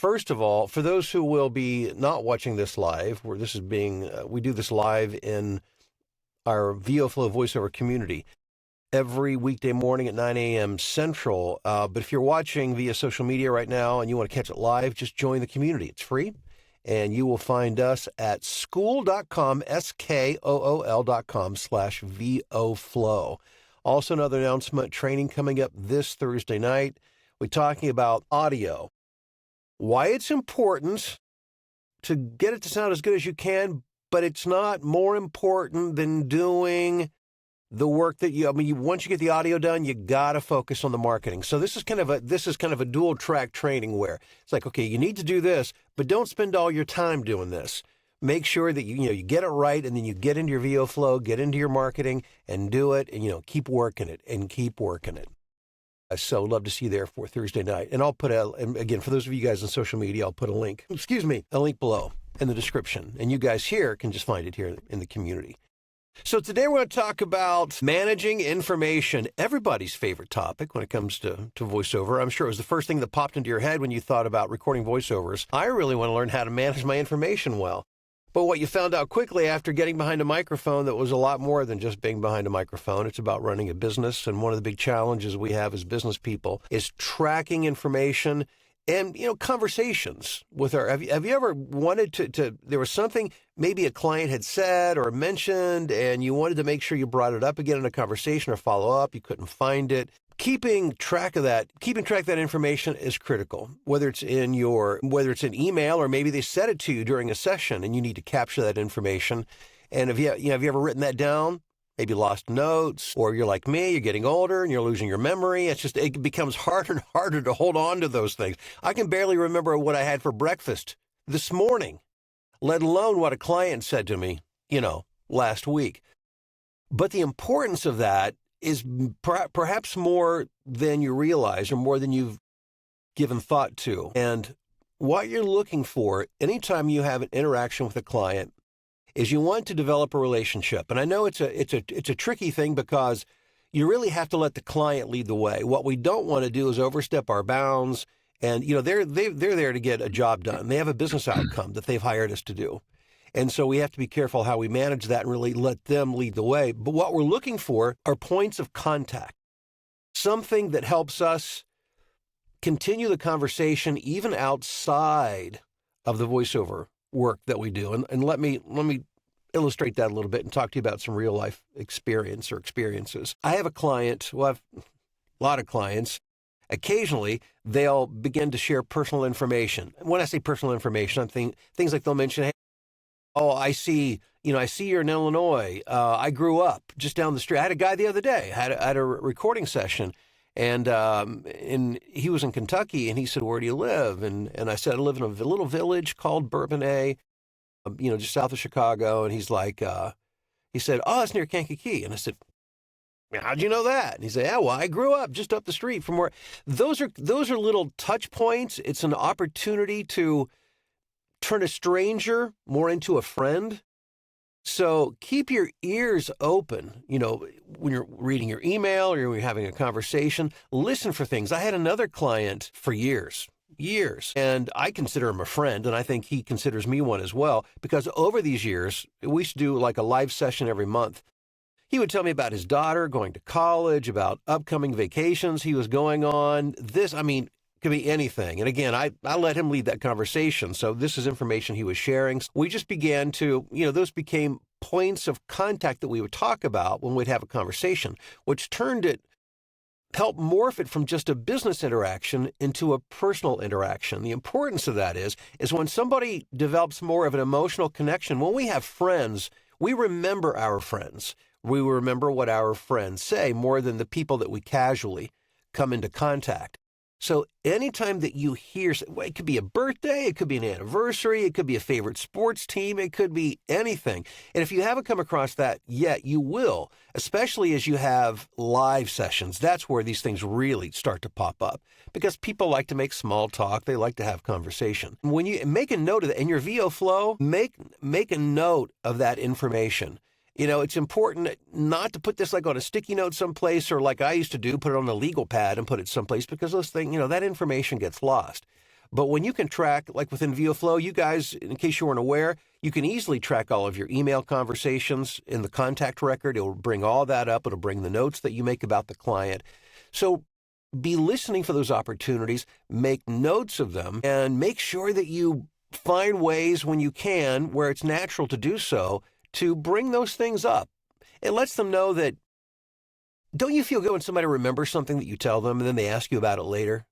First of all, for those who will be not watching this live, where this is being, we do this live in our VOFlow voiceover community every weekday morning at 9 a.m. Central. But if you're watching via social media right now and you want to catch it live, just join the community. It's free. And you will find us at skool.com, skool.com/VOFlow. Also, another announcement, training coming up this Thursday night. We're talking about audio, why it's important to get it to sound as good as you can, but it's not more important than doing the work that once you get the audio done, you got to focus on the marketing. So this is kind of a dual track training where it's like, okay, you need to do this, but don't spend all your time doing this. Make sure that you get it right, and then you get into your VOFlow, get into your marketing and do it, and keep working it and keep working it. So love to see you there for Thursday night. And I'll put again, for those of you guys on social media, I'll put a link below in the description. And you guys here can just find it here in the community. So today we're going to talk about managing information, everybody's favorite topic when it comes to voiceover. I'm sure it was the first thing that popped into your head when you thought about recording voiceovers. I really want to learn how to manage my information well. But what you found out quickly after getting behind a microphone, that was a lot more than just being behind a microphone. It's about running a business. And one of the big challenges we have as business people is tracking information and, conversations with our, have you ever wanted to, there was something maybe a client had said or mentioned, and you wanted to make sure you brought it up again in a conversation or follow up. You couldn't find it. Keeping track of that information is critical, whether it's in email or maybe they said it to you during a session and you need to capture that information. And have you ever written that down? Maybe lost notes, or you're like me, you're getting older and you're losing your memory. It becomes harder and harder to hold on to those things. I can barely remember what I had for breakfast this morning, let alone what a client said to me, last week. But the importance of that is perhaps more than you realize or more than you've given thought to. And what you're looking for anytime you have an interaction with a client is you want to develop a relationship. And I know it's a tricky thing because you really have to let the client lead the way. What we don't want to do is overstep our bounds. And, they're there to get a job done. They have a business outcome that they've hired us to do. And so we have to be careful how we manage that and really let them lead the way. But what we're looking for are points of contact, something that helps us continue the conversation even outside of the voiceover work that we do. And let me illustrate that a little bit and talk to you about some real life experiences. I have a client, I have a lot of clients. Occasionally, they'll begin to share personal information. And when I say personal information, I'm thinking things like they'll mention, hey, I see you're in Illinois. I grew up just down the street. I had a guy the other day, had a recording session, and he was in Kentucky, and he said, where do you live? And I said, I live in a little village called Bourbonnais, just south of Chicago. And he's like, he said, oh, it's near Kankakee. And I said, how'd you know that? And he said, yeah, well, I grew up just up the street from where. Those are little touch points. It's an opportunity to turn a stranger more into a friend. So keep your ears open, when you're reading your email or when you're having a conversation. Listen for things. I had another client for years, and I consider him a friend, and I think he considers me one as well, because over these years, we used to do like a live session every month. He would tell me about his daughter going to college, about upcoming vacations he was going on. Could be anything. And again, I let him lead that conversation. So this is information he was sharing. We just began to, those became points of contact that we would talk about when we'd have a conversation, which helped morph it from just a business interaction into a personal interaction. The importance of that is when somebody develops more of an emotional connection, when we have friends, we remember our friends. We remember what our friends say more than the people that we casually come into contact. So anytime that you hear, it could be a birthday, it could be an anniversary, it could be a favorite sports team, it could be anything. And if you haven't come across that yet, you will, especially as you have live sessions. That's where these things really start to pop up because people like to make small talk. They like to have conversation. When you make a note of that in your VOFlow, make a note of that information. It's important not to put this like on a sticky note someplace or like I used to do, put it on a legal pad and put it someplace because those things, that information gets lost. But when you can track, like within VioFlow, you guys, in case you weren't aware, you can easily track all of your email conversations in the contact record. It will bring all that up. It'll bring the notes that you make about the client. So be listening for those opportunities, make notes of them, and make sure that you find ways when you can, where it's natural to do so, to bring those things up. It lets them know that, don't you feel good when somebody remembers something that you tell them and then they ask you about it later?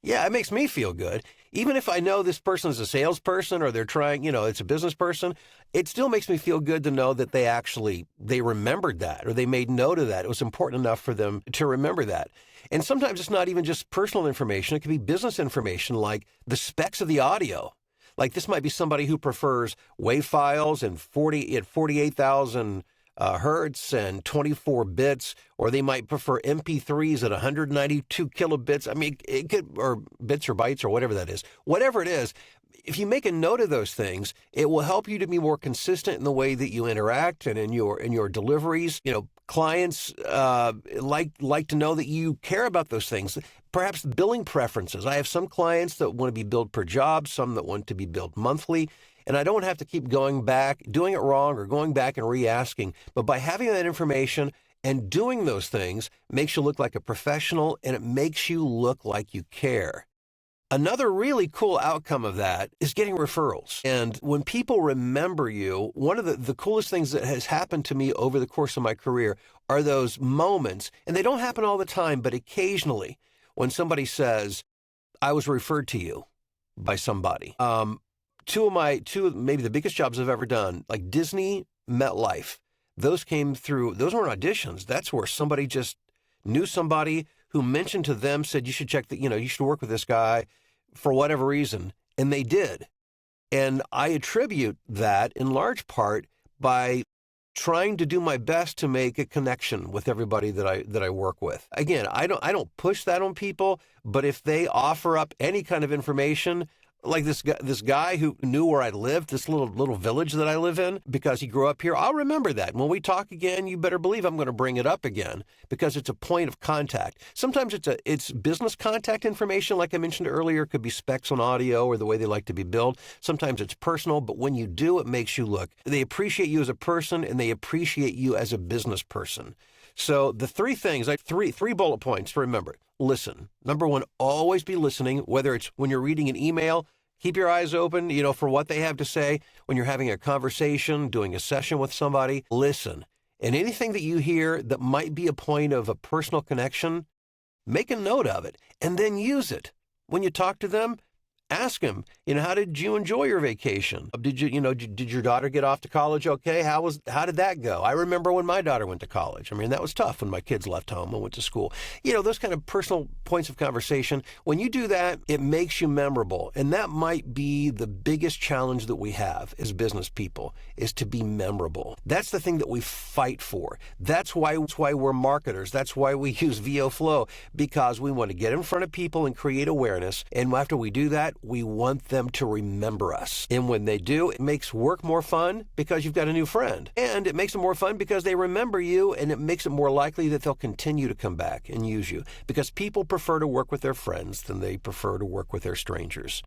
Yeah, it makes me feel good. Even if I know this person is a salesperson or they're trying, it's a business person, it still makes me feel good to know that they remembered that or they made note of that. It was important enough for them to remember that. And sometimes it's not even just personal information. It could be business information, like the specs of the audio. Like this might be somebody who prefers WAV files and 48,000 hertz and 24 bits, or they might prefer MP3s at 192 kilobits. I mean, it could, or bits or bytes or whatever that is. Whatever it is, if you make a note of those things, it will help you to be more consistent in the way that you interact and in your deliveries. Clients like to know that you care about those things. Perhaps billing preferences. I have some clients that want to be billed per job, some that want to be billed monthly. And I don't have to keep going back, doing it wrong or going back and re-asking. But by having that information and doing those things makes you look like a professional, and it makes you look like you care. Another really cool outcome of that is getting referrals. And when people remember you, one of the coolest things that has happened to me over the course of my career are those moments, and they don't happen all the time, but occasionally, when somebody says, I was referred to you by somebody. Two of maybe the biggest jobs I've ever done, like Disney, MetLife, those weren't auditions. That's where somebody just knew somebody who mentioned to them, said, you should check that, you should work with this guy for whatever reason. And they did. And I attribute that in large part by trying to do my best to make a connection with everybody that I work with. Again, I don't push that on people, but if they offer up any kind of information, like this guy who knew where I lived, this little village that I live in, because he grew up here, I'll remember that. When we talk again, you better believe I'm going to bring it up again, because it's a point of contact. Sometimes it's business contact information, like I mentioned earlier. It could be specs on audio or the way they like to be billed. Sometimes it's personal, but when you do, it makes you look. They appreciate you as a person, and they appreciate you as a business person. So the three things, like three bullet points to remember. Listen. Number one, always be listening, whether it's when you're reading an email, keep your eyes open, for what they have to say. When you're having a conversation, doing a session with somebody, listen. And anything that you hear that might be a point of a personal connection, make a note of it and then use it. When you talk to them, ask them, how did you enjoy your vacation? Did your daughter get off to college okay? How did that go? I remember when my daughter went to college. I mean, that was tough when my kids left home and went to school. Those kind of personal points of conversation. When you do that, it makes you memorable. And that might be the biggest challenge that we have as business people, is to be memorable. That's the thing that we fight for. That's why we're marketers. That's why we use VioFlow, because we want to get in front of people and create awareness. And after we do that, we want them to remember us. And when they do, it makes work more fun because you've got a new friend. And it makes it more fun because they remember you, and it makes it more likely that they'll continue to come back and use you, because people prefer to work with their friends than they prefer to work with their strangers.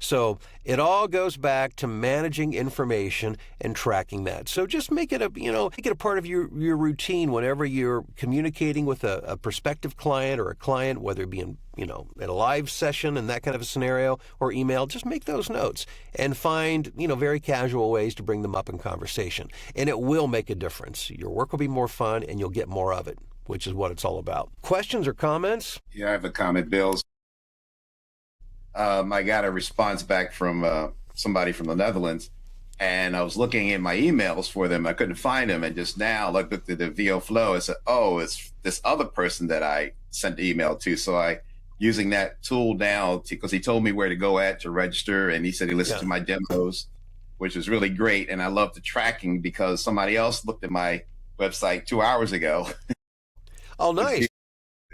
So it all goes back to managing information and tracking that. So just make it a part of your routine whenever you're communicating with a prospective client or a client, whether it be in, at a live session and that kind of a scenario, or email. Just make those notes and find, very casual ways to bring them up in conversation. And it will make a difference. Your work will be more fun and you'll get more of it, which is what it's all about. Questions or comments? Yeah, I have a comment, Bill. I got a response back from somebody from the Netherlands, and I was looking in my emails for them. I couldn't find them, and just now looked at the VioFlow and said, "Oh, it's this other person that I sent the email to." So I using that tool now, because he told me where to go to register, and he said he listened to my demos, which was really great. And I love the tracking because somebody else looked at my website 2 hours ago. Oh, nice.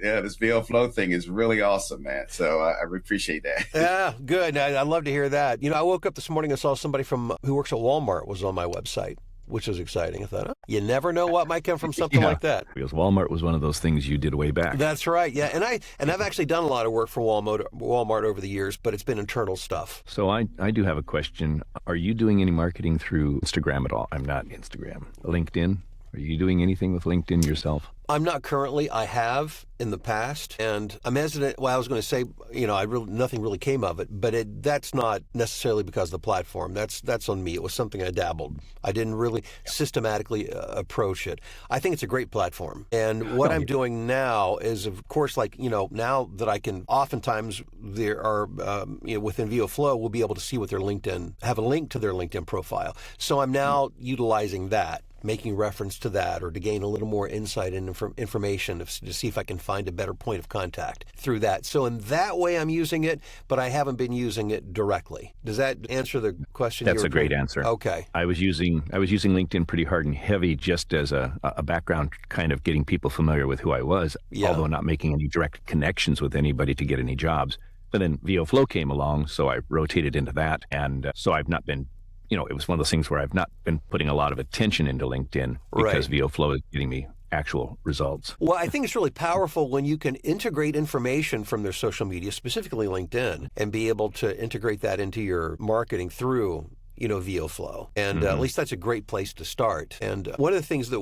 Yeah, this VioFlow thing is really awesome, man. So I appreciate that. Yeah, good. I'd love to hear that. I woke up this morning and saw somebody who works at Walmart was on my website. which is exciting. I thought, oh, you never know what might come from something Yeah, like that. because Walmart was one of those things you did way back. That's right. Yeah, and I've actually done a lot of work for Walmart over the years, but it's been internal stuff. So I do have a question. Are you doing any marketing through Instagram at all? I'm not Instagram. LinkedIn? Are you doing anything with LinkedIn yourself? I'm not currently. I have in the past, and I'm hesitant. Well, I was going to say, nothing really came of it, but that's not necessarily because of the platform. That's on me. It was something I dabbled. I didn't really systematically approach it. I think it's a great platform, and what I'm doing now is, of course, now that I can, oftentimes there are, within VioFlow, we'll be able to see what their LinkedIn, have a link to their LinkedIn profile. So I'm now utilizing that, making reference to that, or to gain a little more insight and information to see if I can find a better point of contact through that. So in that way, I'm using it, but I haven't been using it directly. Does that answer the question? That's a great answer. Okay. I was using LinkedIn pretty hard and heavy just as a background, kind of getting people familiar with who I was, although not making any direct connections with anybody to get any jobs. But then VioFlow came along, so I rotated into that, and so I've not been. It was one of those things where I've not been putting a lot of attention into LinkedIn because VioFlow is getting me actual results. Well, I think it's really powerful when you can integrate information from their social media, specifically LinkedIn, and be able to integrate that into your marketing through VioFlow. And at least that's a great place to start. And one of the things that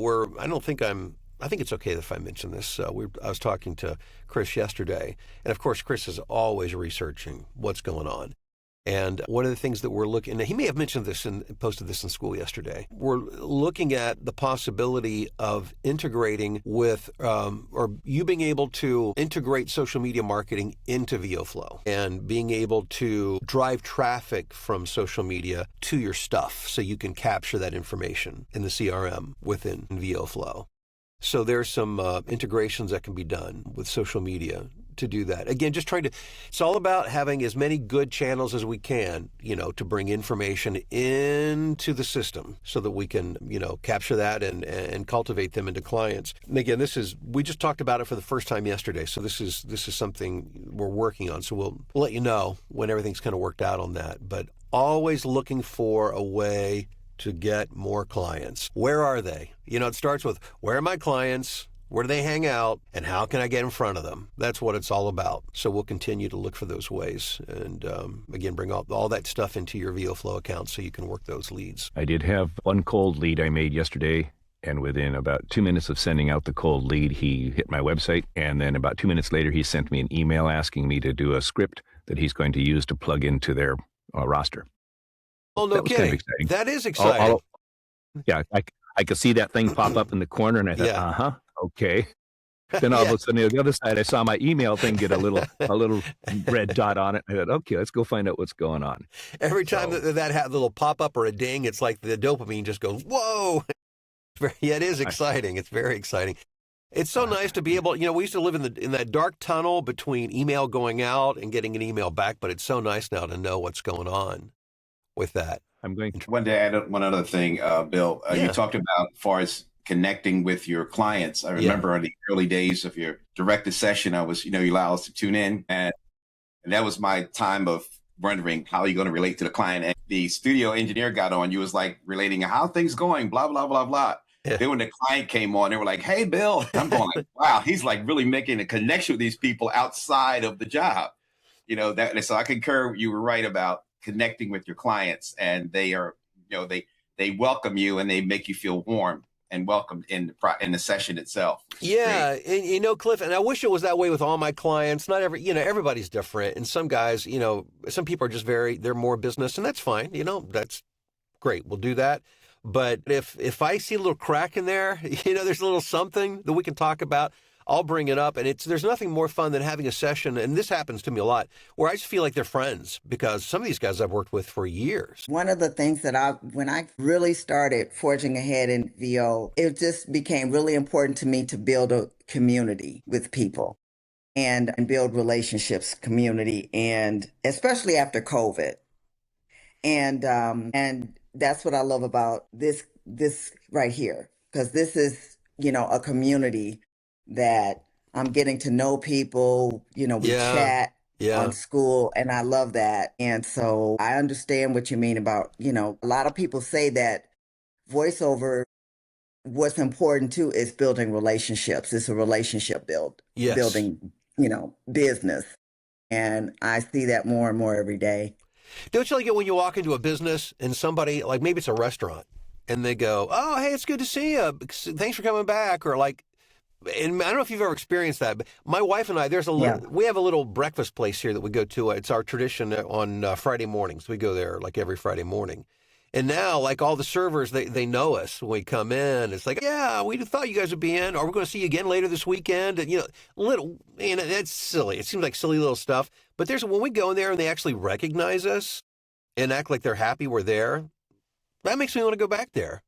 I think it's okay if I mention this. I was talking to Chris yesterday, and of course, Chris is always researching what's going on. And one of the things that we're looking, he may have mentioned this and posted this in school yesterday, we're looking at the possibility of integrating with, or you being able to integrate social media marketing into VioFlow and being able to drive traffic from social media to your stuff so you can capture that information in the CRM within VioFlow. So there's some integrations that can be done with social media to do that. Again, it's all about having as many good channels as we can, to bring information into the system so that we can, capture that and cultivate them into clients. And again, we just talked about it for the first time yesterday. So this is something we're working on. So we'll let you know when everything's kind of worked out on that, but always looking for a way to get more clients. Where are they? It starts with, where are my clients? Where do they hang out? And how can I get in front of them? That's what it's all about. So we'll continue to look for those ways and, again, bring all that stuff into your VioFlow account so you can work those leads. I did have one cold lead I made yesterday, and within about 2 minutes of sending out the cold lead, he hit my website. And then about 2 minutes later, he sent me an email asking me to do a script that he's going to use to plug into their roster. Oh, no kidding. Kind of exciting. That is exciting. Yeah, I could see that thing pop up in the corner, and I thought, okay. Then all of a sudden, on the other side, I saw my email thing get a little red dot on it. I thought, okay, let's go find out what's going on. Every time that had a little pop up or a ding, it's like the dopamine just goes, whoa. Yeah, it is exciting. It's very exciting. It's so nice to be able, we used to live in that dark tunnel between email going out and getting an email back, but it's so nice now to know what's going on with that. I'm going to one day add one other thing, Bill. You talked about as far as connecting with your clients. I remember in the early days of your directed session, I was, you allow us to tune in, and that was my time of wondering how you're going to relate to the client. And the studio engineer got on, you was like relating how things going, blah, blah, blah, blah. Yeah. Then when the client came on, they were like, hey, Bill, I'm going like, wow, he's like really making a connection with these people outside of the job. So I concur, you were right about connecting with your clients, and they are, they welcome you and they make you feel warm and welcomed in the session itself. Yeah. And, Cliff, and I wish it was that way with all my clients. Not everybody's different. And some guys, some people are just they're more business, and that's fine. That's great. We'll do that. But if I see a little crack in there, there's a little something that we can talk about, I'll bring it up. And there's nothing more fun than having a session, and this happens to me a lot, where I just feel like they're friends, because some of these guys I've worked with for years. One of the things that when I really started forging ahead in VO, it just became really important to me to build a community with people and build relationships, community, and especially after COVID. And that's what I love about this right here, because this is, a community that I'm getting to know people, we chat on school, and I love that. And so I understand what you mean about, a lot of people say that voiceover, what's important too is building relationships. It's a relationship Yes. building, business. And I see that more and more every day. Don't you like it when you walk into a business and somebody, like maybe it's a restaurant, and they go, "Oh, hey, it's good to see you. Thanks for coming back," or like, and I don't know if you've ever experienced that, but my wife and I, we have a little breakfast place here that we go to. It's our tradition on Friday mornings. We go there like every Friday morning. And now, like all the servers, they know us when we come in. It's like, yeah, we thought you guys would be in, or we're going to see you again later this weekend. And, that's silly. It seems like silly little stuff. But when we go in there and they actually recognize us and act like they're happy we're there, that makes me want to go back there.